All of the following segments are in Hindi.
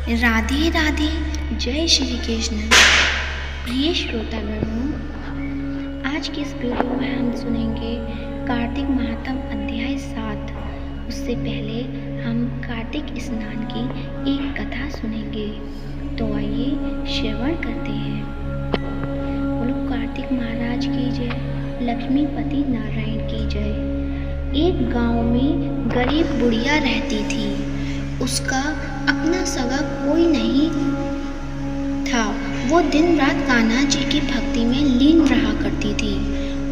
राधे राधे, जय श्री कृष्ण। प्रिय श्रोतागणों, आज की इस वीडियो में हम सुनेंगे कार्तिक महात्म अध्याय 7। उससे पहले हम कार्तिक स्नान की एक कथा सुनेंगे, तो आइए श्रवण करते हैं। बोलो कार्तिक महाराज की जय, लक्ष्मीपति नारायण की जय। एक गांव में गरीब बुढ़िया रहती थी। उसका अपना सगा कोई नहीं था। वो दिन रात कान्हा जी की भक्ति में लीन रहा करती थी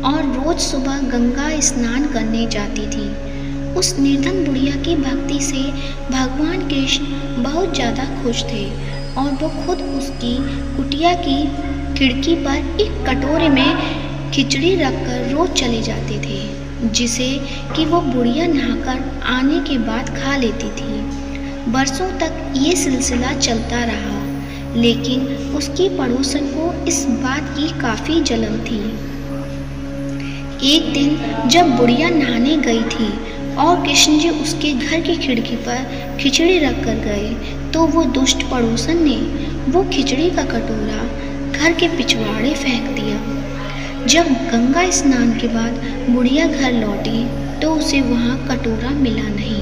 और रोज सुबह गंगा स्नान करने जाती थी। उस निर्धन बुढ़िया की भक्ति से भगवान कृष्ण बहुत ज़्यादा खुश थे और वो खुद उसकी कुटिया की खिड़की पर एक कटोरे में खिचड़ी रखकर रोज चले जाते थे, जिसे कि वो बुढ़िया नहाकर आने के बाद खा लेती थी। बरसों तक ये सिलसिला चलता रहा, लेकिन उसकी पड़ोसन को इस बात की काफ़ी जलन थी। एक दिन जब बुढ़िया नहाने गई थी और कृष्ण जी उसके घर की खिड़की पर खिचड़ी रख कर गए, तो वो दुष्ट पड़ोसन ने वो खिचड़ी का कटोरा घर के पिछवाड़े फेंक दिया। जब गंगा स्नान के बाद बुढ़िया घर लौटी तो उसे वहाँ कटोरा मिला नहीं।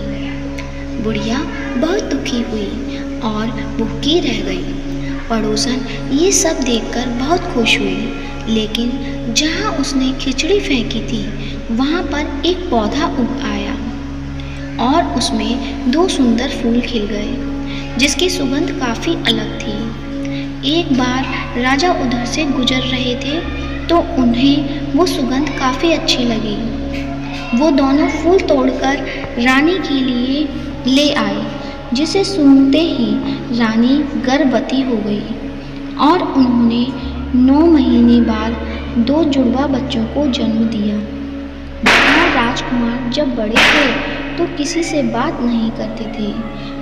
बुढ़िया बहुत दुखी हुई और भूखी रह गई। पड़ोसन ये सब देखकर बहुत खुश हुई, लेकिन जहाँ उसने खिचड़ी फेंकी थी वहाँ पर एक पौधा उग आया और उसमें 2 सुंदर फूल खिल गए, जिसकी सुगंध काफ़ी अलग थी। एक बार राजा उधर से गुजर रहे थे तो उन्हें वो सुगंध काफ़ी अच्छी लगी। वो दोनों फूल तोड़कर रानी के लिए ले आए, जिसे सूंघते ही रानी गर्भवती हो गई और उन्होंने 9 महीने बाद 2 जुड़वा बच्चों को जन्म दिया। दोनों राजकुमार जब बड़े थे तो किसी से बात नहीं करते थे,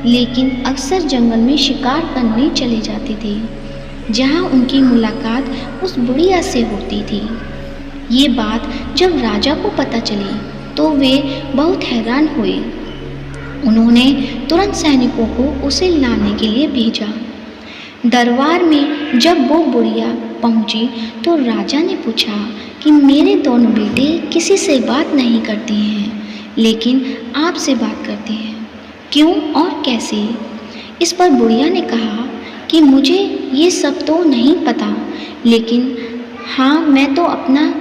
लेकिन अक्सर जंगल में शिकार करने चले जाते थे, जहाँ उनकी मुलाकात उस बुढ़िया से होती थी। ये बात जब राजा को पता चली तो वे बहुत हैरान हुए। उन्होंने तुरंत सैनिकों को उसे लाने के लिए भेजा। दरबार में जब वो बुढ़िया पहुंची तो राजा ने पूछा कि मेरे दोनों बेटे किसी से बात नहीं करते हैं, लेकिन आपसे बात करते हैं, क्यों और कैसे? इस पर बुढ़िया ने कहा कि मुझे ये सब तो नहीं पता, लेकिन हाँ, मैं तो अपना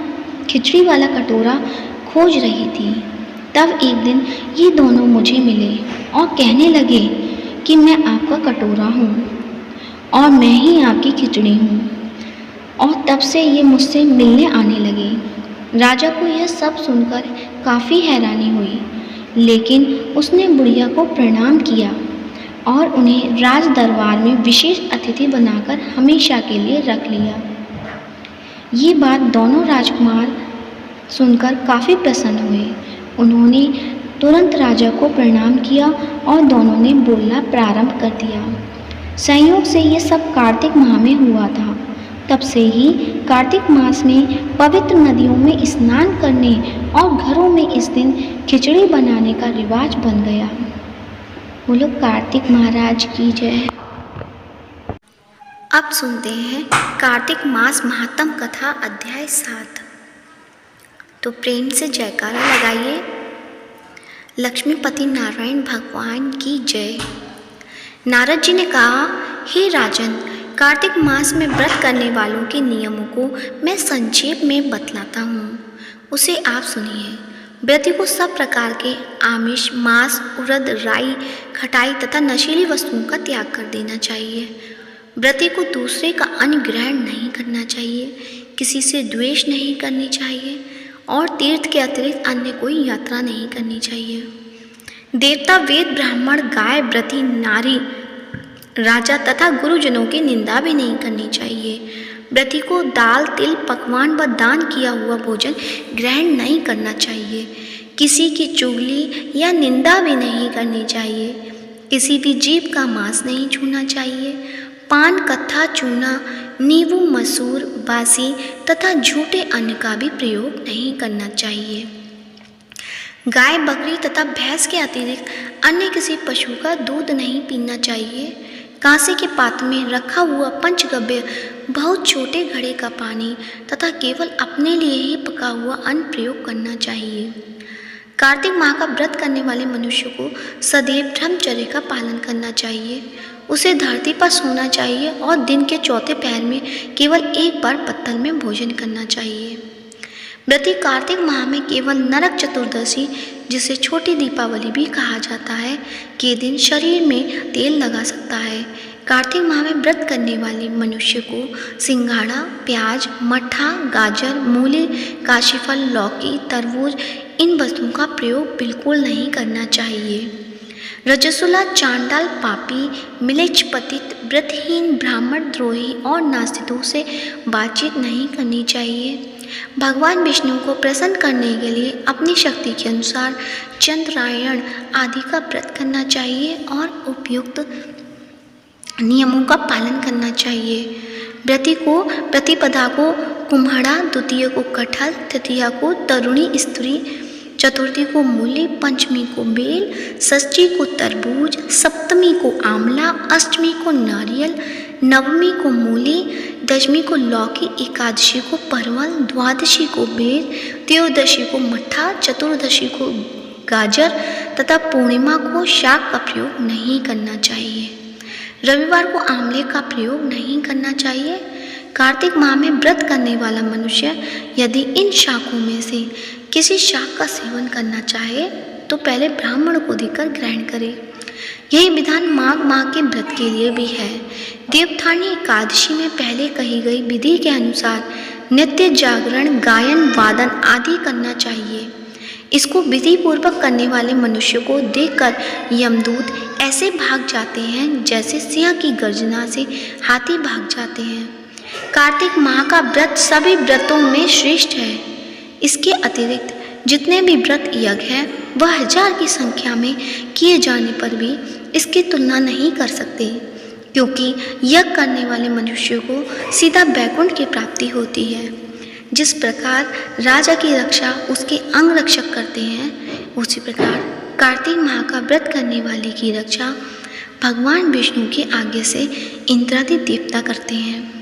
खिचड़ी वाला कटोरा खोज रही थी। तब एक दिन ये दोनों मुझे मिले और कहने लगे कि मैं आपका कटोरा हूँ और मैं ही आपकी खिचड़ी हूँ, और तब से ये मुझसे मिलने आने लगे। राजा को यह सब सुनकर काफ़ी हैरानी हुई, लेकिन उसने बुढ़िया को प्रणाम किया और उन्हें राज दरबार में विशेष अतिथि बनाकर हमेशा के लिए रख लिया। ये बात दोनों राजकुमार सुनकर काफ़ी प्रसन्न हुए। उन्होंने तुरंत राजा को प्रणाम किया और दोनों ने बोलना प्रारंभ कर दिया। संयोग से ये सब कार्तिक माह में हुआ था। तब से ही कार्तिक मास में पवित्र नदियों में स्नान करने और घरों में इस दिन खिचड़ी बनाने का रिवाज बन गया। बोलो कार्तिक महाराज की जय। अब सुनते हैं कार्तिक मास महात्म कथा अध्याय 7। तो प्रेम से जयकारा लगाइए। लक्ष्मीपति नारायण भगवान की जय। नारद जी ने कहा, हे राजन, कार्तिक मास में व्रत करने वालों के नियमों को मैं संक्षेप में बतलाता हूँ, उसे आप सुनिए। व्रती को सब प्रकार के आमिष, मांस, उड़द, राई, खटाई तथा नशीली वस्तुओं का त्याग कर देना चाहिए। व्रती को दूसरे का अन्न ग्रहण नहीं करना चाहिए, किसी से द्वेष नहीं करनी चाहिए और तीर्थ के अतिरिक्त अन्य कोई यात्रा नहीं करनी चाहिए। देवता, वेद, ब्राह्मण, गाय, व्रती, नारी, राजा तथा गुरुजनों की निंदा भी नहीं करनी चाहिए। व्रती को दाल, तिल, पकवान व दान किया हुआ भोजन ग्रहण नहीं करना चाहिए। किसी की चुगली या निंदा भी नहीं करनी चाहिए। किसी भी जीव का मांस नहीं छूना चाहिए। पान, कत्था, चूना, नींबू, मसूर, बासी तथा झूठे अन्न का भी प्रयोग नहीं करना चाहिए। गाय, बकरी तथा भैंस के अतिरिक्त अन्य किसी पशु का दूध नहीं पीना चाहिए। कांसे के पात्र में रखा हुआ पंचगव्य, बहुत छोटे घड़े का पानी तथा केवल अपने लिए ही पका हुआ अन्न प्रयोग करना चाहिए। कार्तिक माह का व्रत करने वाले मनुष्य को सदैव ब्रह्मचर्य का पालन करना चाहिए। उसे धरती पर सोना चाहिए और दिन के चौथे पहर में केवल एक बार पत्तल में भोजन करना चाहिए। व्रती कार्तिक माह में केवल नरक चतुर्दशी, जिसे छोटी दीपावली भी कहा जाता है, के दिन शरीर में तेल लगा सकता है। कार्तिक माह में व्रत करने वाले मनुष्य को सिंघाड़ा, प्याज, मट्ठा, गाजर, मूली, काशीफल, लौकी, तरबूज इन वस्तुओं का प्रयोग बिल्कुल नहीं करना चाहिए। रजस्वला, चांडाल, पापी, मिलेच्छ, पतित, व्रतहीन, ब्राह्मण द्रोही और नास्तिकों से बातचीत नहीं करनी चाहिए। भगवान विष्णु को प्रसन्न करने के लिए अपनी शक्ति के अनुसार चंद्रायण आदि का व्रत करना चाहिए और उपयुक्त नियमों का पालन करना चाहिए। व्रती को प्रतिपदा को कुम्हड़ा, द्वितीय को कटहल, तृतीया को तरुणी स्त्री, चतुर्थी को मूली, पंचमी को बेल, षष्ठी को तरबूज, सप्तमी को आंवला, अष्टमी को नारियल, नवमी को मूली, दशमी को लौकी, एकादशी को परवल, द्वादशी को बेर, त्रयोदशी को मट्ठा, चतुर्दशी को गाजर तथा पूर्णिमा को शाक का प्रयोग नहीं करना चाहिए। रविवार को आंवले का प्रयोग नहीं करना चाहिए। कार्तिक माह में व्रत करने वाला मनुष्य यदि इन शाकों में से किसी शाक का सेवन करना चाहे तो पहले ब्राह्मण को देकर ग्रहण करे। यही विधान माघ माह के व्रत के लिए भी है। देवउत्थानी एकादशी में पहले कही गई विधि के अनुसार नित्य जागरण, गायन, वादन आदि करना चाहिए। इसको विधि पूर्वक करने वाले मनुष्य को देखकर यमदूत ऐसे भाग जाते हैं जैसे सिंह की गर्जना से हाथी भाग जाते हैं। कार्तिक माह का व्रत सभी व्रतों में श्रेष्ठ है। इसके अतिरिक्त जितने भी व्रत यज्ञ हैं वह 1000 की संख्या में किए जाने पर भी इसकी तुलना नहीं कर सकते, क्योंकि यज्ञ करने वाले मनुष्य को सीधा वैकुंठ की प्राप्ति होती है। जिस प्रकार राजा की रक्षा उसके अंग रक्षक करते हैं, उसी प्रकार कार्तिक माह का व्रत करने वाले की रक्षा भगवान विष्णु के आगे से इंद्रादि देवता करते हैं।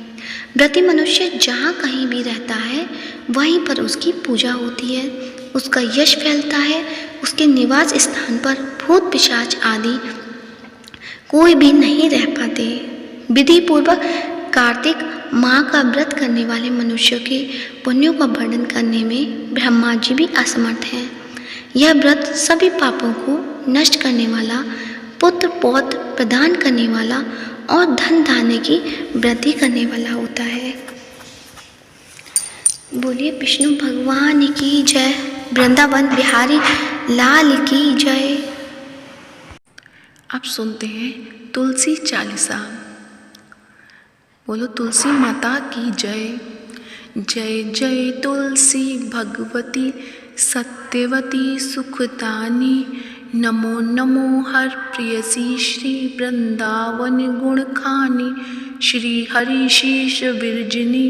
व्रती मनुष्य जहाँ कहीं भी रहता है वहीं पर उसकी पूजा होती है, उसका यश फैलता है। उसके निवास स्थान पर भूत पिशाच आदि कोई भी नहीं रह पाते। विधि पूर्वक कार्तिक माह का व्रत करने वाले मनुष्य के पुण्यों का वर्णन करने में ब्रह्मा जी भी असमर्थ हैं। यह व्रत सभी पापों को नष्ट करने वाला, पुत्र पौत्र प्रदान करने वाला और धन धान्य की वृद्धि करने वाला होता है। बोलिए विष्णु भगवान की जय, वृंदावन बिहारी लाल की जय। अब सुनते हैं तुलसी चालीसा। बोलो तुलसी माता की जय। जय जय तुलसी भगवती सत्यवती सुखदानी, नमो नमो हर प्रियसी श्री वृंदावन गुण खानी, श्री हरि शीश विरजिनी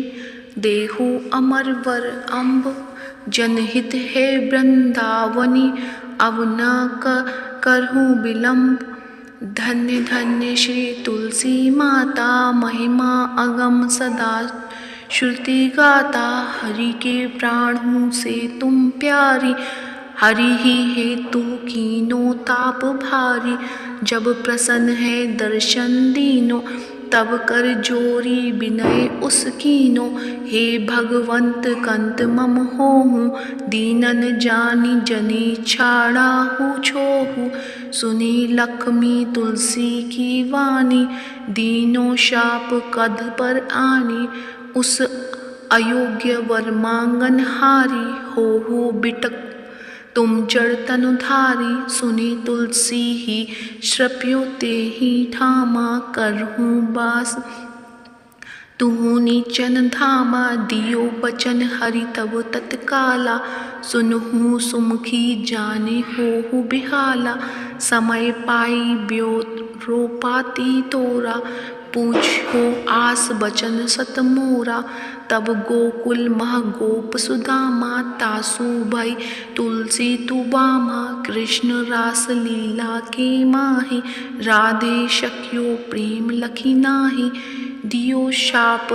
देहु अमर वर अम्ब, जनहित है वृंदावनी अब न करहूँ विलम्ब। धन्य धन्य श्री तुलसी माता, महिमा अगम सदा श्रुति गाता, हरि के प्राण हूँ से तुम प्यारी, हरि ही हेतु कीनो ताप भारी, जब प्रसन्न है दर्शन दीनो, तब कर जोरी विनय उस कीनो। हे भगवंत कंत मम होहु, दीनन जानी जनी छाड़ा हूँ छोहु, सुनी लक्ष्मी तुलसी की वाणी, दीनो शाप कध पर आनी, उस अयोग्य वर मांगन हारी, हो बिटक तुम जड़ तनुधारी, सुनी तुलसी ही श्रप्यो ते ही ठामा करहूँ बास, तुहु नीचन धामा दियो बचन हरि तब तत्काला। सुनहु सुमुखी जाने होहु बिहाला। समय पाई ब्यो रोपाती तोरा। पूछो आस बचन सत मोरा। तब गोकुल मह गोप सुदामा। तासु भई तुलसी तुबामा। कृष्ण रास लीला के माही। राधे शक्यो प्रेम लखी नाही। दियो शाप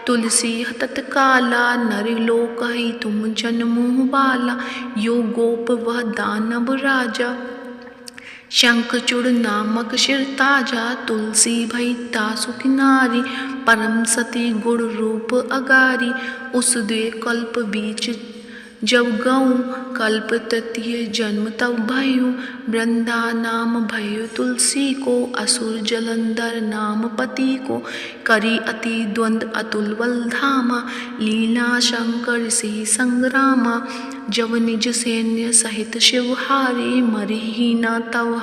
तुलसी तत्काला। नर लोक कहि तुम जन्मो बाला। यो गोप वह दानव राजा। शंखचूड़ नामक शिर ताजा। तुलसी भई तासु किनारी। परम सती गुण रूप अगारी। उस दे कल्प बीच जब गऊ। कल्प तृतीय जन्म तब भयो। वृंदा नाम भयो तुलसी को। असुर जलंधर नाम पति को। करी अति द्वंद अतुल बल धामा। लीला शंकर से संग्रामा। जब निज सैन्य सहित शिव हारे। मरही न तव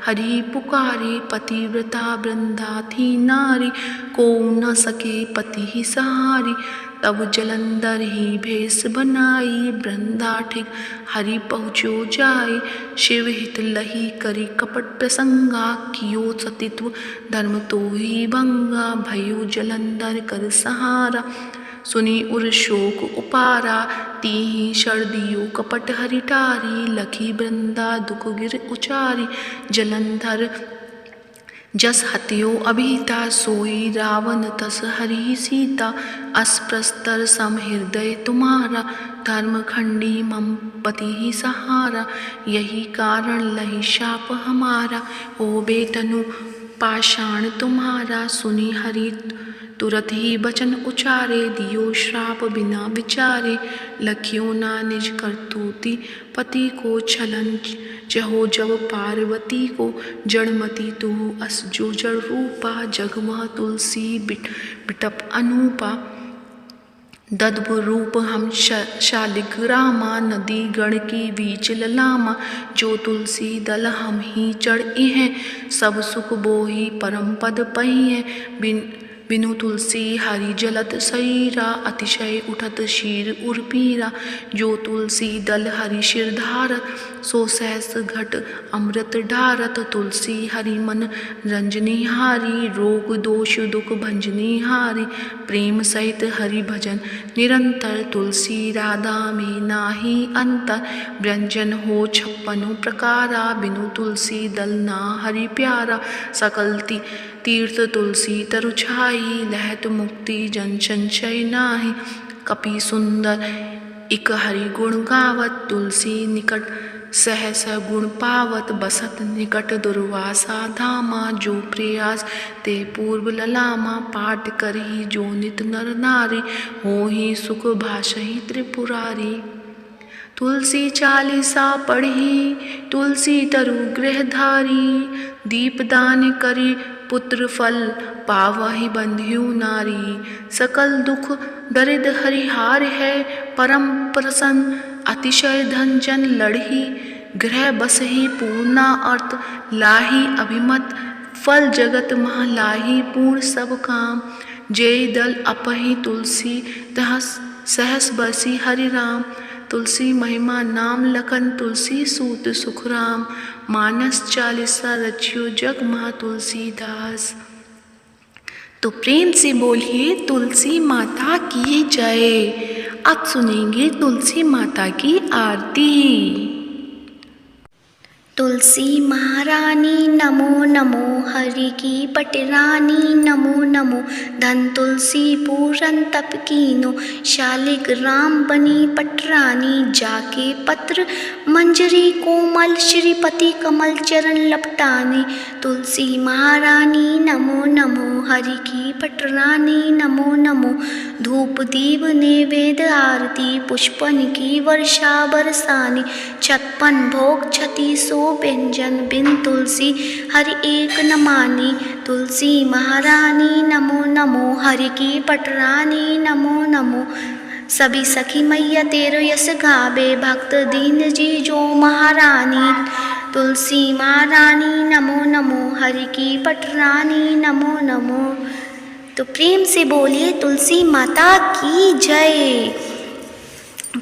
हरि पुकारे। पतिव्रता वृंदा थी नारी। को न सके पति ही सहारी। तब जलंधर ही भेष बनाई। वृंदा ठीक हरि पहुँचो जाए। शिव हित लही करी कपट प्रसंगा। कियो सतित्व धर्म तो ही भंगा। भयो जलंधर कर सहारा। सुनी उर शोक उपारा। तीहि शर दियो कपट हरि टारी। लखी वृंदा दुख गिर उचारी। जलंधर जस हत्यो अभीता। सोई रावण तस हरि सीता। अस्प्रस्तर सम हृदय तुम्हारा। धर्म खंडी मम पति ही सहारा। यही कारण लही शाप हमारा। ओ बेतनु पाषाण तुम्हारा। सुनी हरि तुरत ही बचन उचारे। दियो श्राप बिना विचारे। लखियो ना निज करतूति पति को। छलन जहो जब पार्वती को। जड़मती तुहु अस जो जड़ रूपा। जगमह तुलसी बिटप अनूपा। दद्भ रूप हम शालिग्रामा। नदी गण की बीच ललामा। जो तुलसी दल हम ही चढ़ी हैं। सब सुख बोही परम पद पही है। बिनु तुलसी हरि जलत शरीरा। अतिशय उठत शीर उर्पीरा। जो तुलसी दल हरि शिर धारत। सो सहस घट अमृत ढारत। तुलसी हरि मन रंजनी हारी। रोग दोष दुख भंजनी हारी। प्रेम सहित हरि भजन निरंतर। तुलसी राधा में नाही अंतर। व्यंजन हो 56 प्रकारा। बिनु तुलसी दल ना हरि प्यारा। सकल तीर्थ तुलसी तरु छाई। लहत मुक्ति जन संशय नाही। कपि सुंदर इक हरि गुण गावत। तुलसी निकट सहस गुण पावत। बसत निकट दुर्वासा धामा। जो प्रयास ते पूर्व ललामा। पाठ करही जो नित नर नारी। होहि सुख भाषहि त्रिपुरारी। तुलसी चालीसा पढ़ी तुलसी तरु गृहधारी। दीपदान करी पुत्र फल पावहि बंध्यु नारी। सकल दुख दरिद हरिहार है। परम प्रसन्न अतिशय धन जन लड़ही। गृह बसहि पूर्णा अर्थ लाही। अभिमत फल जगत मह लाही। पूर्ण सब काम जय दल अपहि। तुलसी तह सहस बसी हरि राम। तुलसी महिमा नाम लखन। तुलसी सूत सुख राम। मानस चालीसा रचियो जग महा तुलसीदास। तो प्रेम से बोलिए तुलसी माता की जय। अब सुनेंगे तुलसी माता की आरती। तुलसी महारानी नमो नमो। हरि की पटरानी नमो नमो। धन तुलसी पूरन तप कीनो। शालिग्राम बनी पटरानी। जाके पत्र मंजरी कोमल। श्रीपति कमल चरण लपटाने। तुलसी महारानी नमो नमो। हरि की पटरानी नमो नमो। धूप दीप नैवेद्य आरती। पुष्पन की वर्षा बरसाने। 56 भोग क्षति सो व्यंजन। बिन तुलसी हरि एक न माने। तुलसी महारानी नमो नमो। हरि की पटरानी नमो नमो। सभी सखी मैया तेरो यस गावे। भक्त दीन जी जो महारानी। तुलसी महारानी नमो नमो। हरि की पटरानी नमो नमो। तो प्रेम से बोलिए तुलसी माता की जय।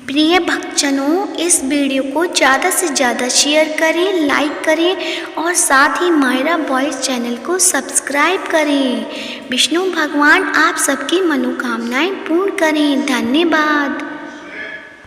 प्रिय भक्तजनों, इस वीडियो को ज़्यादा से ज़्यादा शेयर करें, लाइक करें और साथ ही मायरा वॉइस चैनल को सब्सक्राइब करें। विष्णु भगवान आप सबकी मनोकामनाएं पूर्ण करें। धन्यवाद।